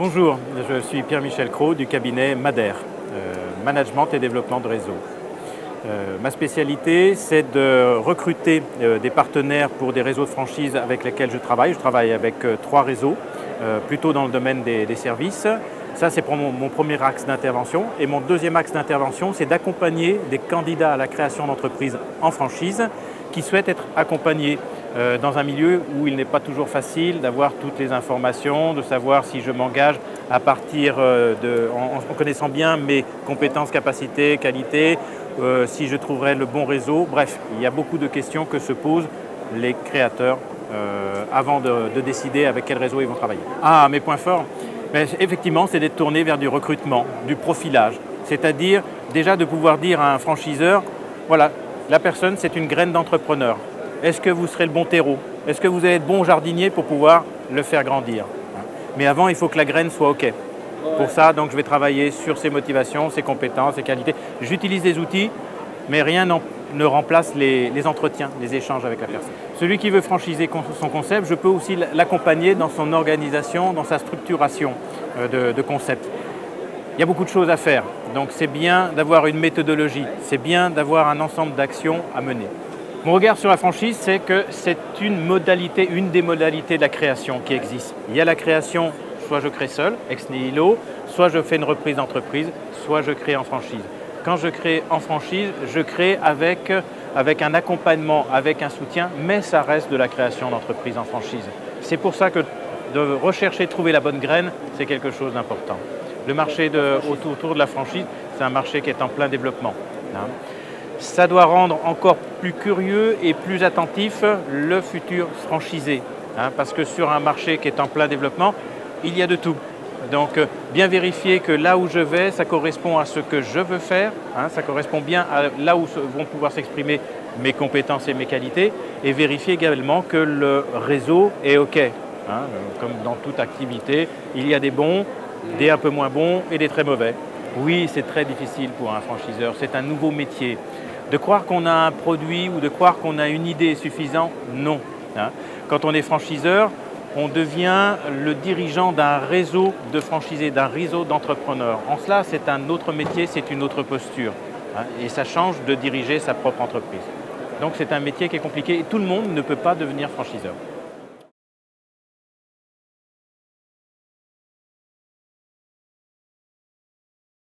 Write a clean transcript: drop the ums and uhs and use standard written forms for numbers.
Bonjour, je suis Pierre-Michel Cros du cabinet Madère, Management et Développement de Réseau. Ma spécialité, c'est de recruter des partenaires pour des réseaux de franchise avec lesquels je travaille. Je travaille avec 3 réseaux, plutôt dans le domaine des services. Ça, c'est pour mon premier axe d'intervention. Et mon deuxième axe d'intervention, c'est d'accompagner des candidats à la création d'entreprises en franchise qui souhaitent être accompagnés dans un milieu où il n'est pas toujours facile d'avoir toutes les informations, de savoir si je m'engage à partir en connaissant bien mes compétences, capacités, qualités, si je trouverai le bon réseau. Bref, il y a beaucoup de questions que se posent les créateurs avant de décider avec quel réseau ils vont travailler. Ah, mes points forts, effectivement, c'est d'être tourné vers du recrutement, du profilage, c'est-à-dire déjà de pouvoir dire à un franchiseur, voilà, la personne c'est une graine d'entrepreneur. Est-ce que vous serez le bon terreau? Est-ce que vous allez être bon jardinier pour pouvoir le faire grandir? Mais avant, il faut que la graine soit OK. Pour ça, donc, je vais travailler sur ses motivations, ses compétences, ses qualités. J'utilise des outils, mais rien ne remplace les entretiens, les échanges avec la personne. Celui qui veut franchiser son concept, je peux aussi l'accompagner dans son organisation, dans sa structuration de concept. Il y a beaucoup de choses à faire, donc c'est bien d'avoir une méthodologie, c'est bien d'avoir un ensemble d'actions à mener. Mon regard sur la franchise, c'est que c'est une des modalités de la création qui existe. Il y a la création, soit je crée seul, ex nihilo, soit je fais une reprise d'entreprise, soit je crée en franchise. Quand je crée en franchise, je crée avec un accompagnement, avec un soutien, mais ça reste de la création d'entreprise en franchise. C'est pour ça que de rechercher, de trouver la bonne graine, c'est quelque chose d'important. Le marché autour de la franchise, c'est un marché qui est en plein développement. Ça doit rendre encore plus curieux et plus attentif le futur franchisé. Parce que sur un marché qui est en plein développement, il y a de tout. Donc bien vérifier que là où je vais, ça correspond à ce que je veux faire, ça correspond bien à là où vont pouvoir s'exprimer mes compétences et mes qualités, et vérifier également que le réseau est OK. Comme dans toute activité, il y a des bons, des un peu moins bons et des très mauvais. Oui, c'est très difficile pour un franchiseur, c'est un nouveau métier. De croire qu'on a un produit ou de croire qu'on a une idée suffisante, non. Quand on est franchiseur, on devient le dirigeant d'un réseau de franchisés, d'un réseau d'entrepreneurs. En cela, c'est un autre métier, c'est une autre posture. Et ça change de diriger sa propre entreprise. Donc c'est un métier qui est compliqué et tout le monde ne peut pas devenir franchiseur.